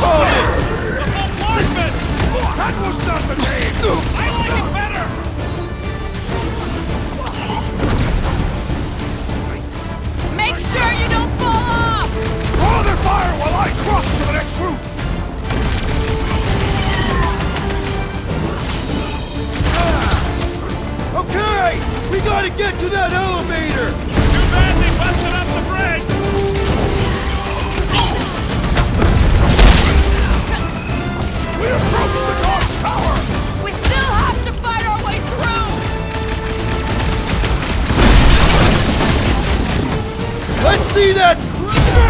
called it! The bombardment! That was not the name! I like it better! Make sure you don't fall off! Draw their fire while I cross to the next roof! Okay! We gotta get to that elevator! Too bad they busted up the bridge! We approach the dog's tower! We still have to fight our way through! Let's see that!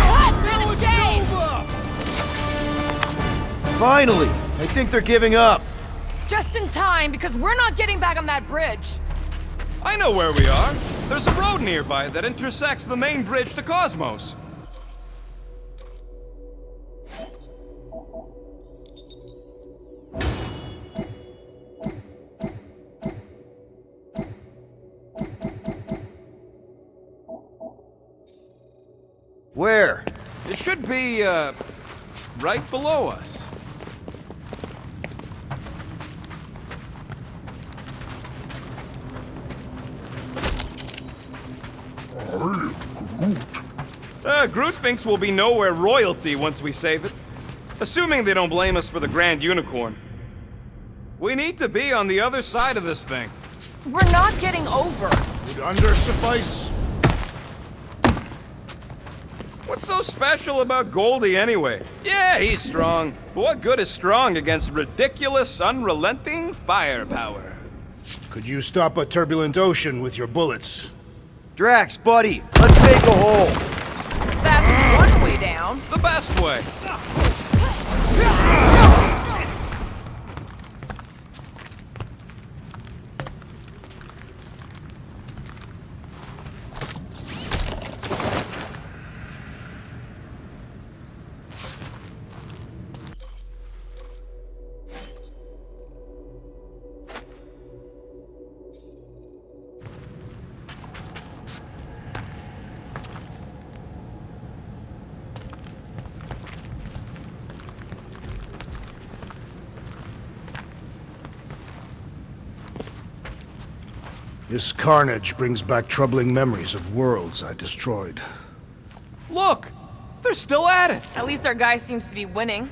Cut to the chase! Finally! I think they're giving up. Just in time, because we're not getting back on that bridge. I know where we are. There's a road nearby that intersects the main bridge to Cosmos. Where? It should be, right below us. Groot thinks we'll be nowhere royalty once we save it. Assuming they don't blame us for the Grand Unicorn. We need to be on the other side of this thing. We're not getting over. Would under suffice? What's so special about Goldie anyway? Yeah, he's strong. But what good is strong against ridiculous, unrelenting firepower? Could you stop a turbulent ocean with your bullets? Drax, buddy, let's make a hole. That's one way down. The best way. This carnage brings back troubling memories of worlds I destroyed. Look! They're still at it! At least our guy seems to be winning.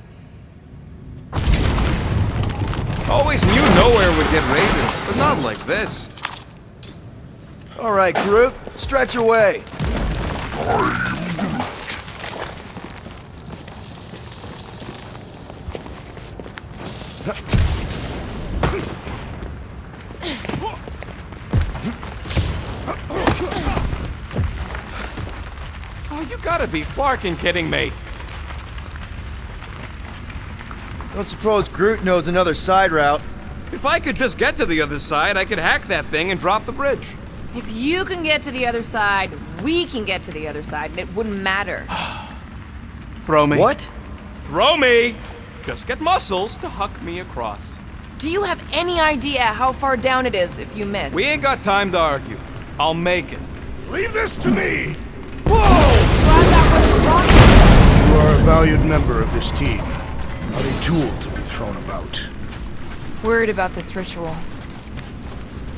Always knew nowhere would get raided, but not like this. All right, Groot, stretch away. Oh, you gotta be flarkin' kidding me. Don't suppose Groot knows another side route. If I could just get to the other side, I could hack that thing and drop the bridge. If you can get to the other side, we can get to the other side, and it wouldn't matter. Throw me. What? Throw me! Just get muscles to huck me across. Do you have any idea how far down it is if you miss? We ain't got time to argue. I'll make it. Leave this to me! Glad that wasn't wrong. You are a valued member of this team, not a tool to be thrown about. Worried about this ritual.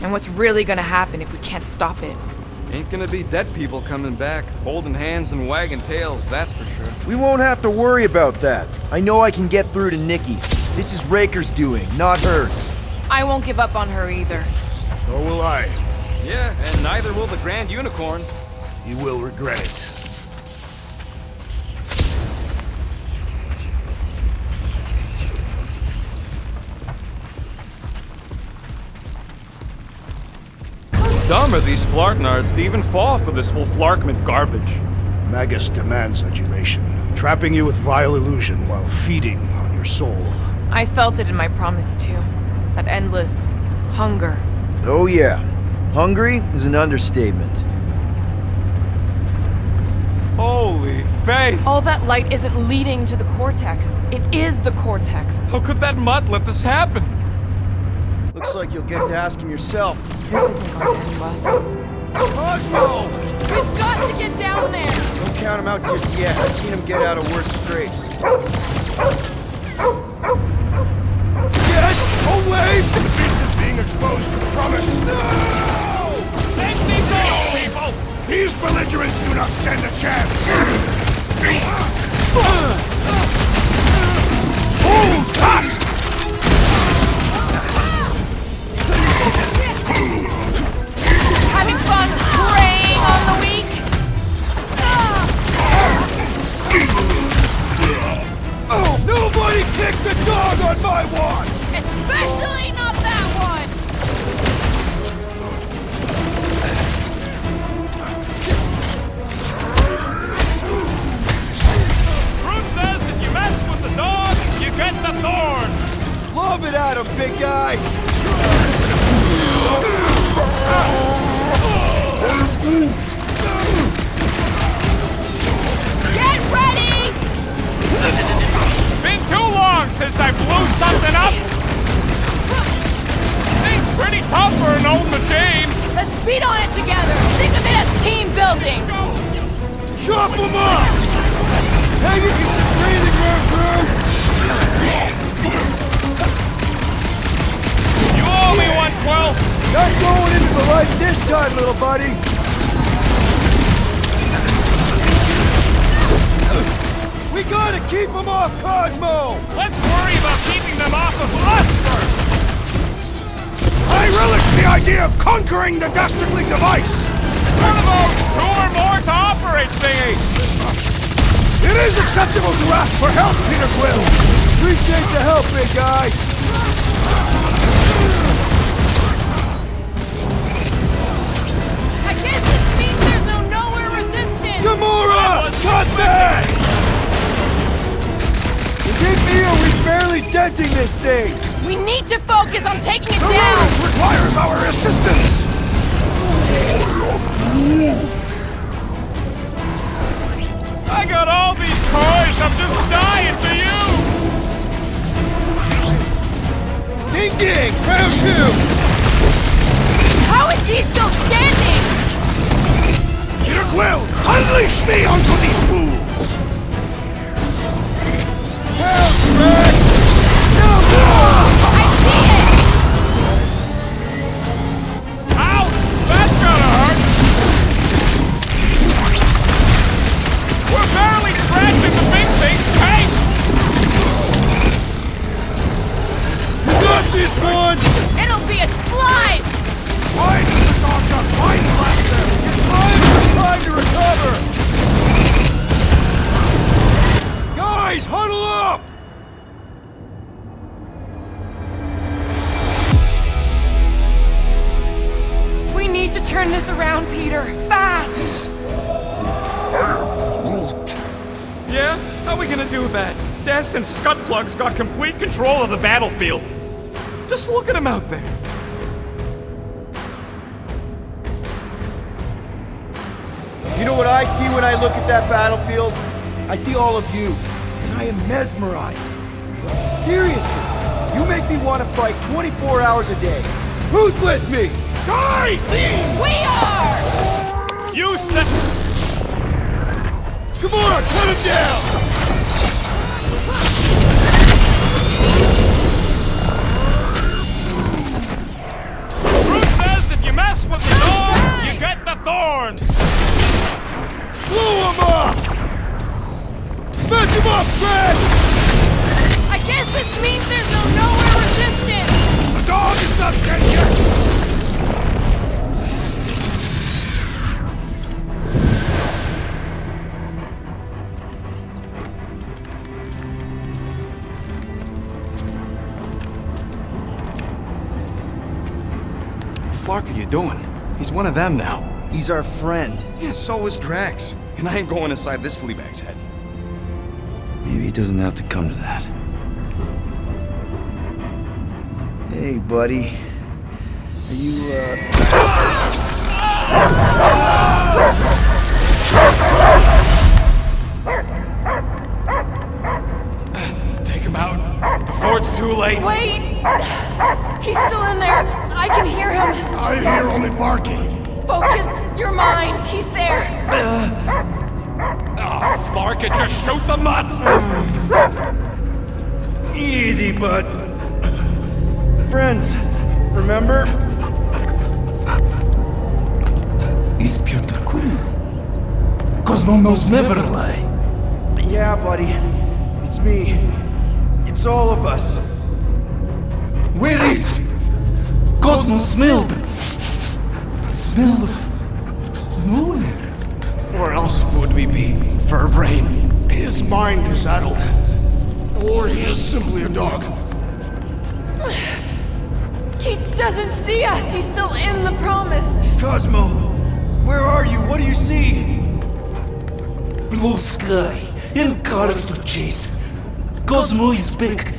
And what's really gonna happen if we can't stop it. Ain't gonna be dead people coming back, holding hands and wagging tails, that's for sure. We won't have to worry about that. I know I can get through to Nikki. This is Raker's doing, not hers. I won't give up on her either. Nor will I. Yeah, and neither will the Grand Unicorn. You will regret it. Dumb are these Flarknards to even fall for this full Flarkment garbage. Magus demands adulation, trapping you with vile illusion while feeding on your soul. I felt it in my promise too. That endless hunger. Oh yeah, hungry is an understatement. Holy faith! All that light isn't leading to the cortex. It is the cortex. How could that mutt let this happen? Looks like you'll get to ask him yourself. This isn't going to end well. Cosmo! We've got to get down there! Don't count him out just yet. I've seen him get out of worse scrapes. Get away! The beast is being exposed to the promise. No! Take these old people! These belligerents do not stand a chance. Hold tight! Having fun preying on the weak? Oh, nobody kicks a dog on my watch! Especially not that one! Groot says if you mess with the dog, you get the thorns! Lob it at him, big guy! Get ready! Been too long since I blew something up! Thing's pretty tough for an old machine! Let's beat on it together! Think of it as team building! Chop him up! Hey, you get some breathing room, Groot! You owe me 112! Not going into the light this time, little buddy! We gotta keep him off Cosmo! Let's worry about keeping them off of us first! I relish the idea of conquering the dastardly device! It's one of those 2 or more to operate thingies! It is acceptable to ask for help, Peter Quill! Appreciate the help, big guy! I guess this means there's no nowhere resistance! Gamora! Cut that! Is it me or we barely denting this thing? We need to focus on taking it The down! road requires our assistance! I got all these toys I'm just dying to use! Ding ding! Round 2! How is he still standing? Peter Quill, unleash me onto these fools! Help, Rex! No I see it! Ow! That's gonna hurt! We're barely scratching the big thing's paint! You got this one! It'll be a slice! Why does the dog not find Blaster? Time to recover! Guys, huddle up! We need to turn this around, Peter. Fast! Yeah? How are we gonna do that? Dest and Scutplug's got complete control of the battlefield. Just look at him out there. You know what I see when I look at that battlefield? I see all of you, and I am mesmerized. Seriously, you make me want to fight 24 hours a day. Who's with me? Die, fiend! We are! You said... Come on, cut him down! Groot says if you mess with the dog, you get the thorns! Blow him up! Smash him up, Drax! I guess this means there's no nowhere resistance! The dog is not dead yet! What the fuck are you doing? He's one of them now. He's our friend. Yeah, so is Drax. And I ain't going inside this fleabag's head. Maybe it doesn't have to come to that. Hey, buddy. Are you, Take him out before it's too late. Wait! He's still in there! I can hear him! I hear only barking. Focus your mind. He's there. Flark, just shoot the mutts! Easy, bud. Friends, remember? Is Peter Quill? Cosmo knows never lie. Yeah, buddy. It's me. It's all of us. Where is Cosmo smelled? Smell of nowhere. Where else would we be, Furbrain? His mind is addled. Or he is simply a dog. He doesn't see us. He's still in the promise. Cosmo, where are you? What do you see? Blue sky and cars to chase. Cosmo is back.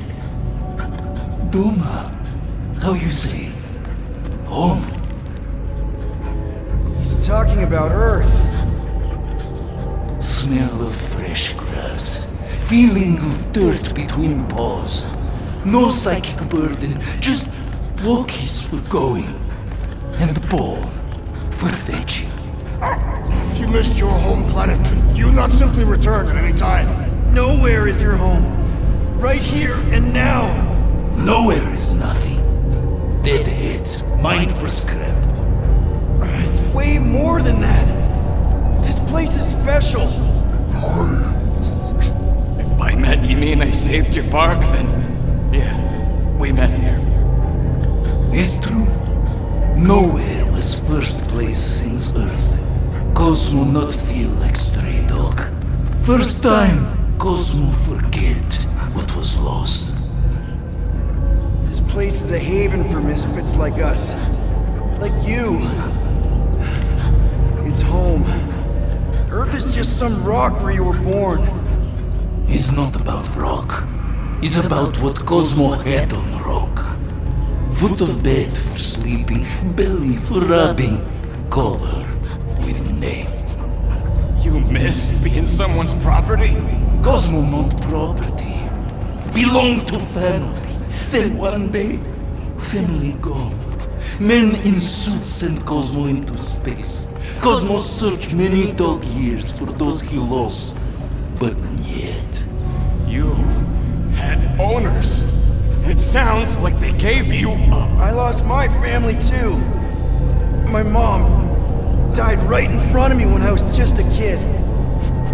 Doma, how you say? Home. He's talking about Earth. Smell of fresh grass. Feeling of dirt between paws. No psychic burden, just walkies for going. And the ball for fetching. If you missed your home planet, could you not simply return at any time? Nowhere is your home. Right here and now. Nowhere is nothing. Dead heads, mind for scrap. It's way more than that. This place is special. If by met you mean I saved your bark, then yeah, we met here. It's true. Nowhere was first place since Earth. Cosmo not feel like stray dog. First time, Cosmo forget what was lost. This place is a haven for misfits like us. Like you. It's home. Earth is just some rock where you were born. It's not about rock. It's about what Cosmo had on rock. Foot of bed for sleeping, belly for rubbing, color with name. You miss being someone's property? Cosmo not property. Belong to family. Then one day, family gone. Men in suits sent Cosmo into space. Cosmo searched many dog years for those he lost. But yet... You had owners. It sounds like they gave you up. I lost my family too. My mom died right in front of me when I was just a kid.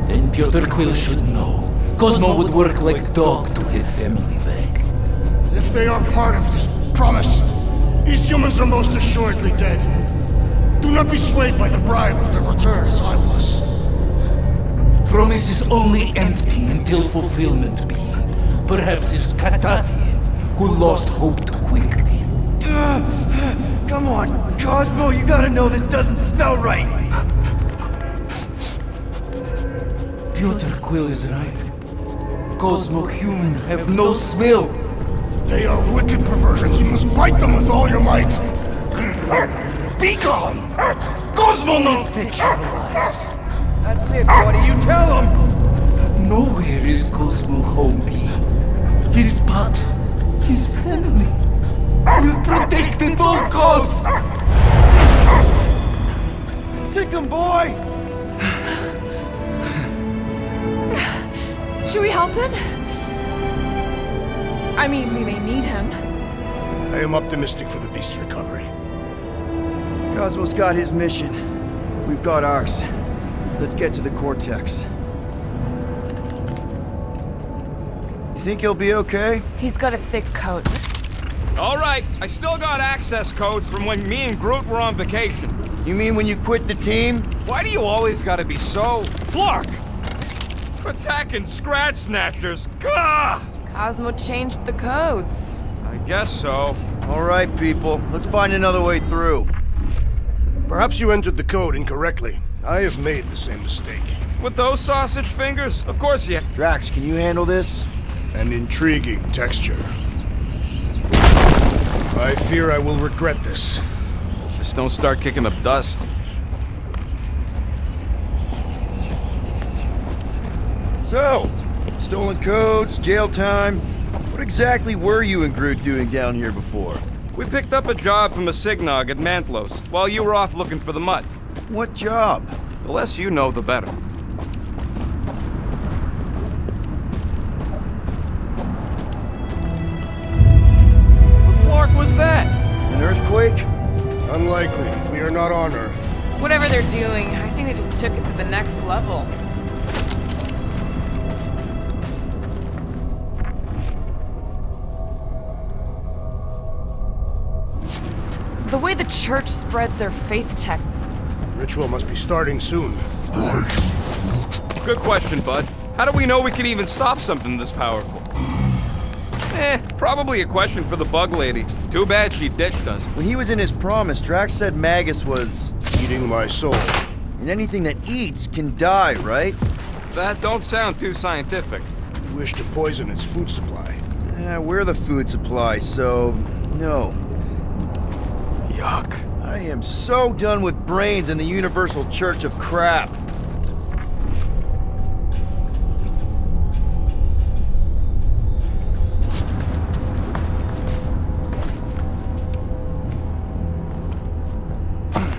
Then Peter Quill should know. Cosmo would work like dog to have family back. If they are part of this promise, these humans are most assuredly dead. Do not be swayed by the bribe of their return as I was. Promise is only empty until fulfillment be. Perhaps it's Catastrophic who lost hope too quickly. Come on, Cosmo, you gotta know this doesn't smell right. Peter Quill is right. Cosmo human have no smell. They are wicked perversions. You must bite them with all your might. Be gone! Cosmo not fetch your lies. That's it, buddy, you tell him. Nowhere is Cosmo home be. His pups, his family, will protect at all costs. Sick 'em, boy! Should we help him? I mean, we may need him. I am optimistic for the beast's recovery. Cosmo's got his mission. We've got ours. Let's get to the Cortex. You think he'll be okay? He's got a thick coat. All right, I still got access codes from when me and Groot were on vacation. You mean when you quit the team? Why do you always gotta be so... Flark! Attacking Scratch Snatchers, gah! Cosmo changed the codes. I guess so. All right, people. Let's find another way through. Perhaps you entered the code incorrectly. I have made the same mistake. With those sausage fingers? Of course you... Drax, can you handle this? An intriguing texture. I fear I will regret this. Just don't start kicking up dust. So, stolen codes, jail time. What exactly were you and Groot doing down here before? We picked up a job from a Signog at Mantlos, while you were off looking for the mutt. What job? The less you know, the better. The flark was that? An earthquake? Unlikely. We are not on Earth. Whatever they're doing, I think they just took it to the next level. The way the church spreads their faith tech. Ritual must be starting soon. Good question, bud. How do we know we can even stop something this powerful? Probably a question for the bug lady. Too bad she ditched us. When he was in his promise, Drax said Magus was... Eating my soul. And anything that eats can die, right? That don't sound too scientific. You wish to poison its food supply. We're the food supply, so... no. Yuck. I am so done with brains and the universal church of crap.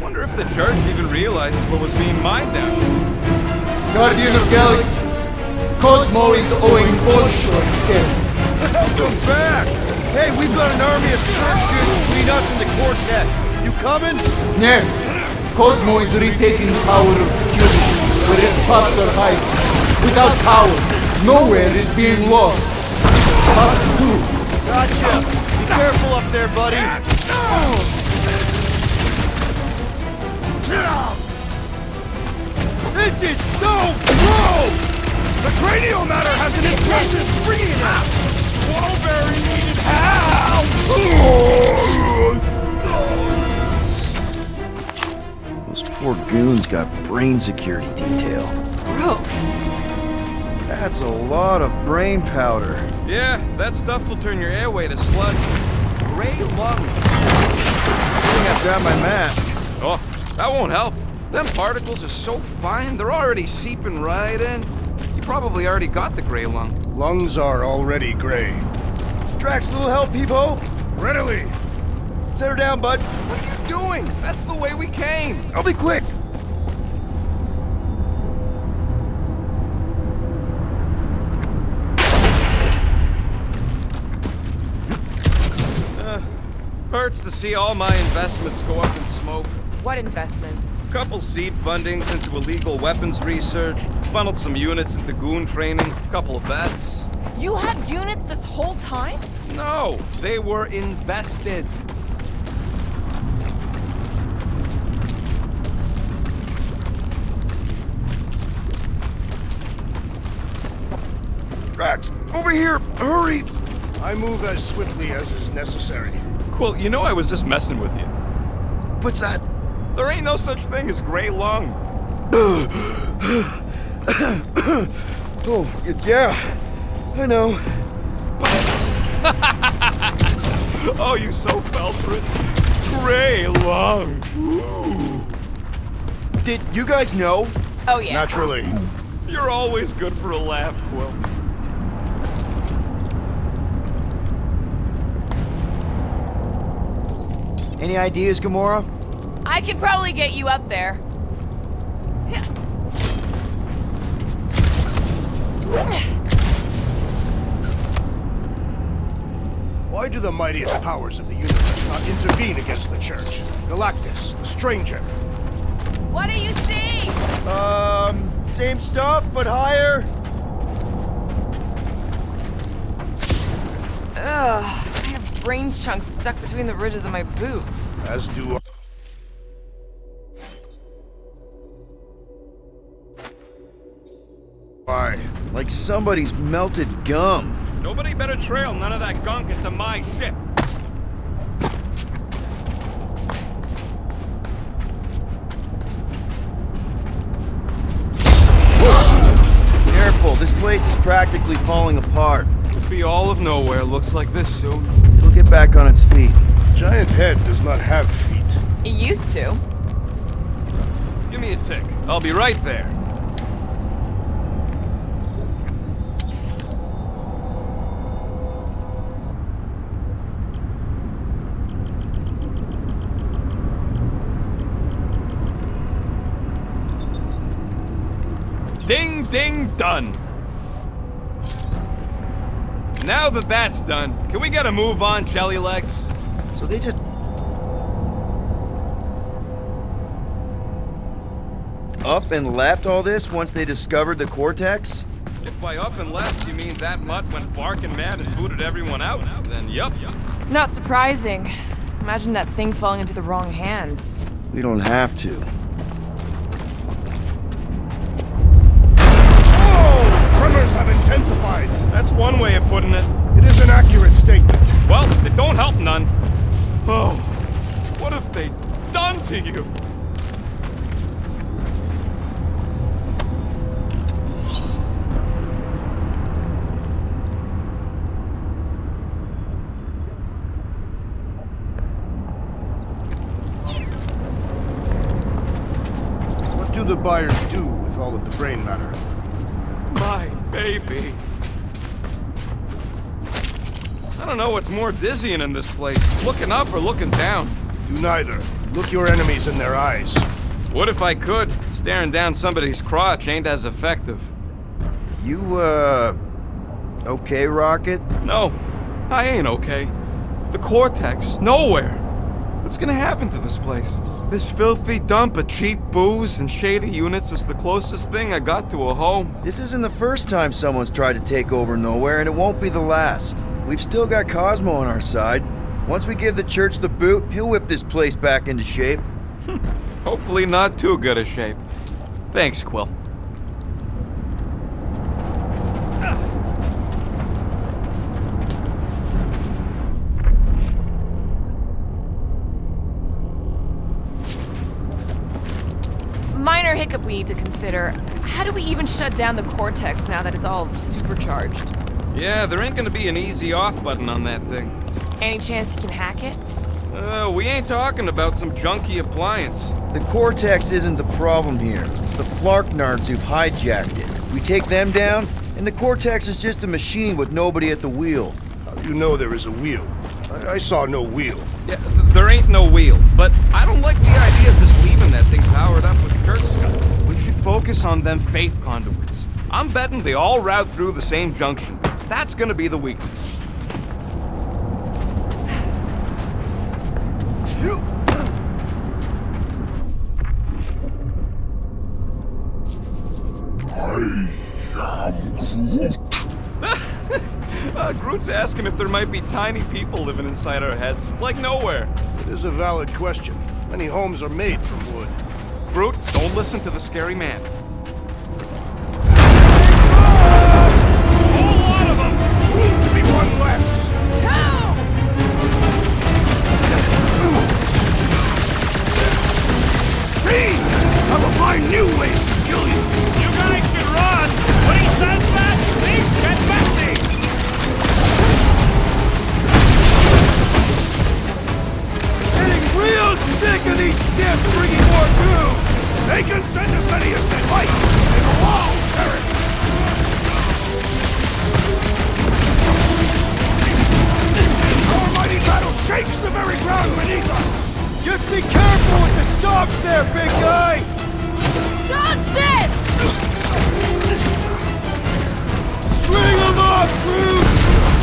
Wonder if the church even realizes what was being mined down here. Guardian of Galaxies, Cosmo is owing Bolshoi death. Welcome back! Hey, we've got an army of church dudes between us and the Cortex. You coming? Yeah, Cosmo is retaking power of security, where his spots are hiding. Without power, nowhere is being lost. Spots too. Gotcha! Be careful up there, buddy! This is so gross! The cranial matter has an impressive springiness! Wallberry needed help! Those poor goons got brain security detail. Gross. That's a lot of brain powder. Yeah, that stuff will turn your airway to sludge. Gray lung. I think I've got my mask. Oh, that won't help. Them particles are so fine, they're already seeping right in. You probably already got the gray lung. Lungs are already gray. Drax, little help, Peepo? Readily! Set her down, bud. What are you doing? That's the way we came. I'll be quick. Hurts to see all my investments go up in smoke. What investments? Couple seed fundings into illegal weapons research, funneled some units into goon training, couple of vets. You had units this whole time? No, they were invested. Drax, over here! Hurry! I move as swiftly as is necessary. Quill, you know I was just messing with you. What's that? There ain't no such thing as gray lung. Oh, yeah. I know. Oh, you so fell for it. Gray lung. Ooh. Did you guys know? Oh yeah. Naturally. You're always good for a laugh, Quill. Any ideas, Gamora? I could probably get you up there. Why do the mightiest powers of the universe not intervene against the Church? Galactus, the Stranger. What do you see? Same stuff, but higher. Ugh, I have brain chunks stuck between the ridges of my boots. As do I. Like somebody's melted gum. Nobody better trail none of that gunk into my ship. Careful, this place is practically falling apart. Could be all of nowhere, looks like this soon. It'll get back on its feet. Giant head does not have feet. It used to. Give me a tick. I'll be right there. Ding, ding, done. Now that that's done, can we get a move on, Jelly Legs? So they just up and left all this once they discovered the cortex? If by up and left you mean that mutt went barking mad and booted everyone out, then yup. Not surprising. Imagine that thing falling into the wrong hands. We don't have to. Oh! Tremors have intensified. That's one way of putting it. It is an accurate statement. Well, it don't help none. Oh, what have they done to you? What do the buyers do with all of the brain matter? My baby. I don't know what's more dizzying in this place, looking up or looking down. Do neither. Look your enemies in their eyes. What if I could? Staring down somebody's crotch ain't as effective. You, okay, Rocket? No, I ain't okay. The cortex, nowhere. What's gonna happen to this place? This filthy dump of cheap booze and shady units is the closest thing I got to a home. This isn't the first time someone's tried to take over nowhere, and it won't be the last. We've still got Cosmo on our side. Once we give the church the boot, he'll whip this place back into shape. Hopefully not too good a shape. Thanks, Quill. Minor hiccup we need to consider. How do we even shut down the cortex now that it's all supercharged? Yeah, there ain't gonna be an easy off button on that thing. Any chance you can hack it? We ain't talking about some junky appliance. The cortex isn't the problem here. It's the Flarknards who've hijacked it. We take them down, and the cortex is just a machine with nobody at the wheel. How do you know there is a wheel? I saw no wheel. Yeah, there ain't no wheel, but I don't like the idea of just leaving that thing powered up with church stuff. We should focus on them faith conduits. I'm betting they all route through the same junction. That's gonna be the weakness. Groot's asking if there might be tiny people living inside our heads, like nowhere. It is a valid question. Many homes are made from wood. Groot, don't listen to the scary man. A whole lot of them! Soon to be one less! Fiends! I will find new ways to kill you! You guys can run! When he says that, things get messy! Getting real sick of these skiffs bringing more doom! They can send as many as they like! It'll all perish! Our mighty battle shakes the very ground beneath us! Just be careful with the stops there, big guy! Dodge this! String them up, Groot!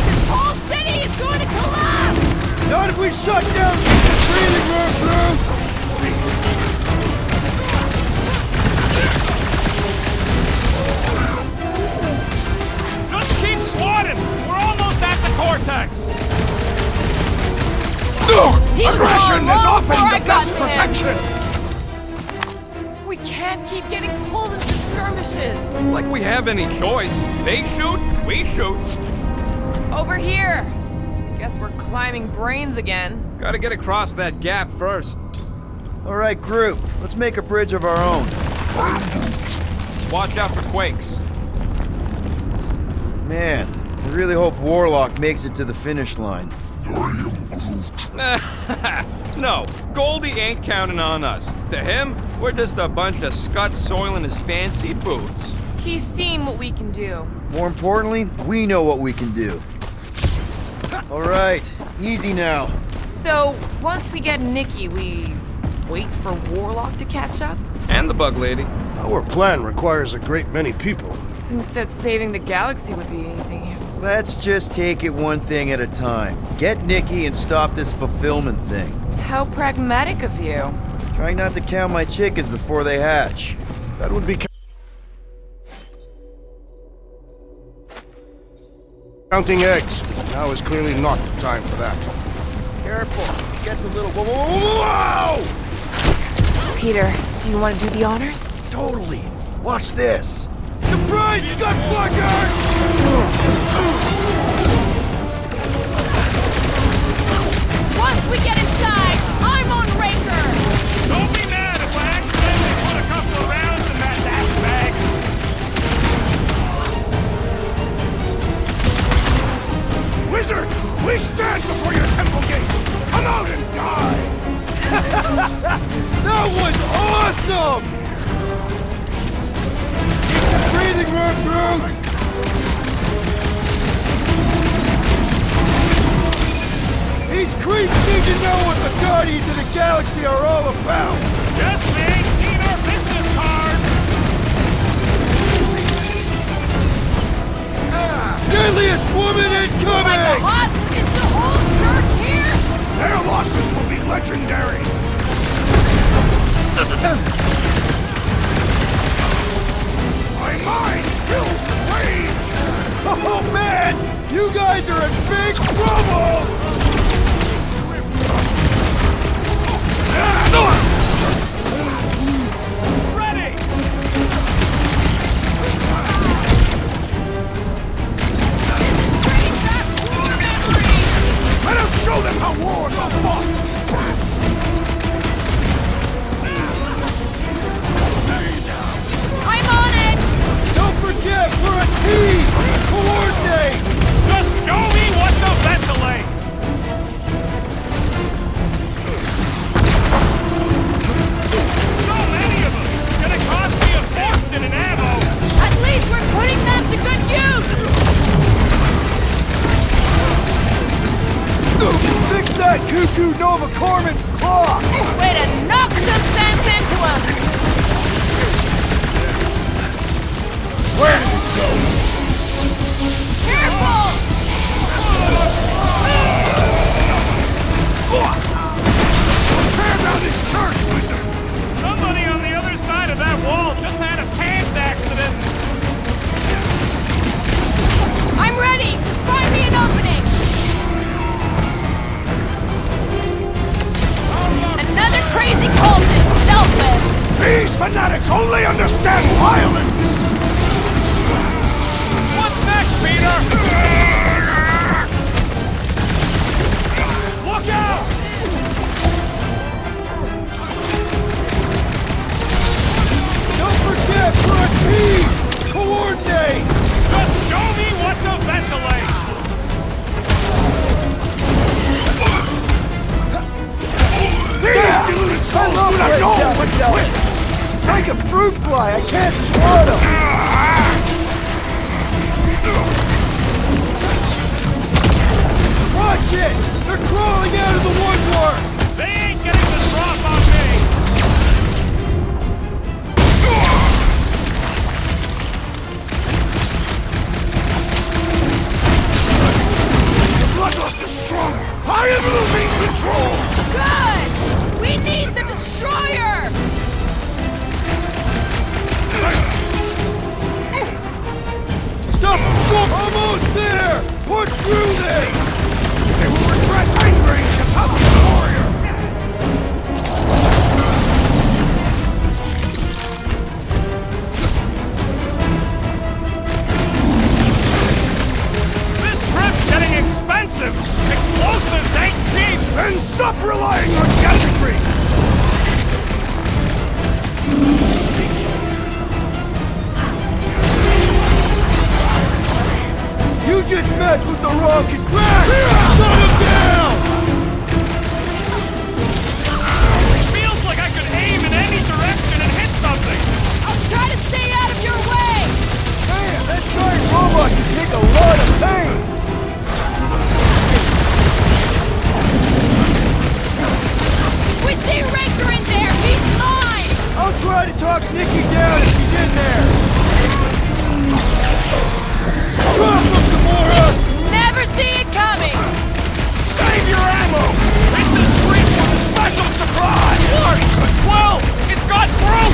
This whole city is going to collapse! Not if we shut down the breathing room, Groot! Just keep swatting! We're almost at the cortex! He was Aggression gone is long often before I the got best to him. protection! We can't keep getting pulled into skirmishes. Like we have any choice. They shoot, we shoot. Over here. Guess we're climbing brains again. Gotta get across that gap first. All right, Groot, let's make a bridge of our own. Watch out for quakes. Man, I really hope Warlock makes it to the finish line. No, Goldie ain't counting on us. To him, we're just a bunch of scuts soiling his fancy boots. He's seen what we can do. More importantly, we know what we can do. All right, easy now. So, once we get Nikki, we wait for Warlock to catch up? And the bug lady. Our plan requires a great many people. Who said saving the galaxy would be easy? Let's just take it one thing at a time. Get Nikki and stop this fulfillment thing. How pragmatic of you. Try not to count my chickens before they hatch. That would be counting eggs. Now is clearly not the time for that. Careful, it gets a little... Whoa! Peter, do you want to do the honors? Totally. Watch this. Surprise, Scud Fluckers! Once we get inside, I'm on Raker! Don't be mad if I accidentally put a couple of rounds in that dash bag. Wizard! We stand before your temple gates! Come out and die! That was awesome! Keep some breathing room, Brute! These creeps need to know what the Guardians of the Galaxy are all about! Yes, they ain't seen our business card. Deadliest woman incoming! Is the whole church here? Their losses will be legendary! My mind fills with rage! Oh man! You guys are in big trouble! Ready! Let us show them how wars are fought! I'm on it! Don't forget, we're a team! Coordinate! Just show me what the ventilates! So many of them! Gonna cost me a fortune in ammo! At least we're putting them to good use! Fix that cuckoo Nova Corman's clock! Way to knock some sense into him! Where did it go? Careful! Tear down this church, wizard! Somebody on the other side of that wall just had a pants accident! I'm ready! Just find me an opening! Another crazy cultist dealt with! These fanatics only understand violence! What's next, Peter? Look out! Don't forget, we're a team! Coordinate! Just show me what to ventilate! These deluded souls do not know what's lit! It's like a fruit fly, I can't swat him! Watch it! They're crawling out of the woodwork! They ain't getting the drop on me! The bloodlust is strong! I am losing control! Good! We need the destroyer! Stop them short! Almost there! Push through this! They will regret angering catastrophic warrior! This trip's getting expensive! Explosives ain't cheap! Then stop relying on gadgetry! You just messed with the rocket crack! Shut him down! Feels like I could aim in any direction and hit something! I'll try to stay out of your way! Man, that giant robot can take a lot of pain! We see Raker in there! try to talk Nikki down if she's in there! Drop him, Gamora! Never see it coming! Save your ammo! Hit the street with a special surprise! Look! Whoa! It's got through!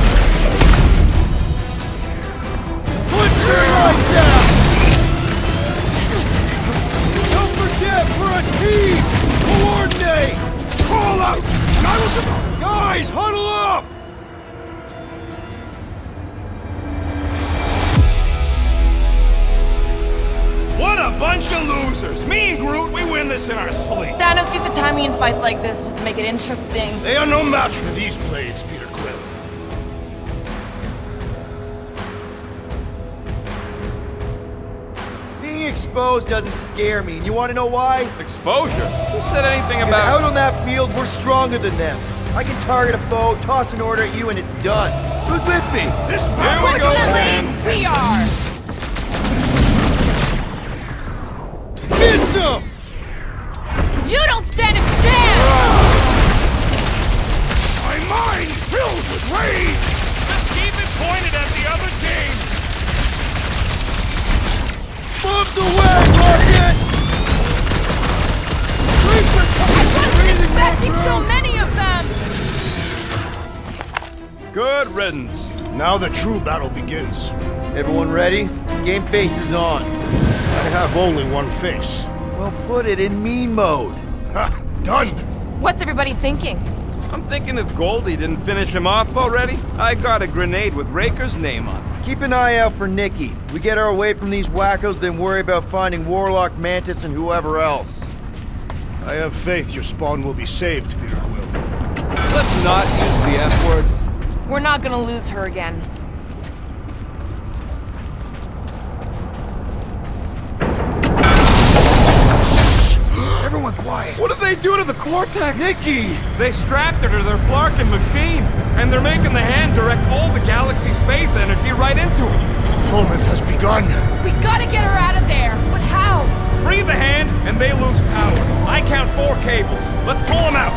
Put your lights out! Don't forget, we're a team! Coordinate! Call out! And I will Guys, huddle up! What a bunch of losers! Me and Groot, we win this in our sleep. Thanos used to time me in fights like this just to make it interesting. They are no match for these blades, Peter Quill. Being exposed doesn't scare me, and you want to know why? Exposure? Who said anything Because about... out on that field, we're stronger than them. I can target a foe, toss an order at you, and it's done. Who's with me? This Here we go, Fortunately, man. we are! Get some! You don't stand a chance! My mind fills with rage! Just keep it pointed at the other team! Bombs away, Rocket! I wasn't expecting so many of them! Good riddance. Now the true battle begins. Everyone ready? Game face is on. I have only one face. Well, put it in me mode. Ha! Done! What's everybody thinking? I'm thinking if Goldie didn't finish him off already, I got a grenade with Raker's name on it. Keep an eye out for Nikki. We get her away from these wackos, then worry about finding Warlock, Mantis, and whoever else. I have faith your spawn will be saved, Peter Quill. Let's not use the F word. We're not gonna lose her again. Everyone quiet. What did they do to the Cortex? Nikki! They strapped her to their Flarkin machine, and they're making the hand direct all the galaxy's faith energy right into it. Fulfillment has begun. We gotta get her out of there, but how? Free the hand, and they lose power. I count 4 cables. Let's pull them out.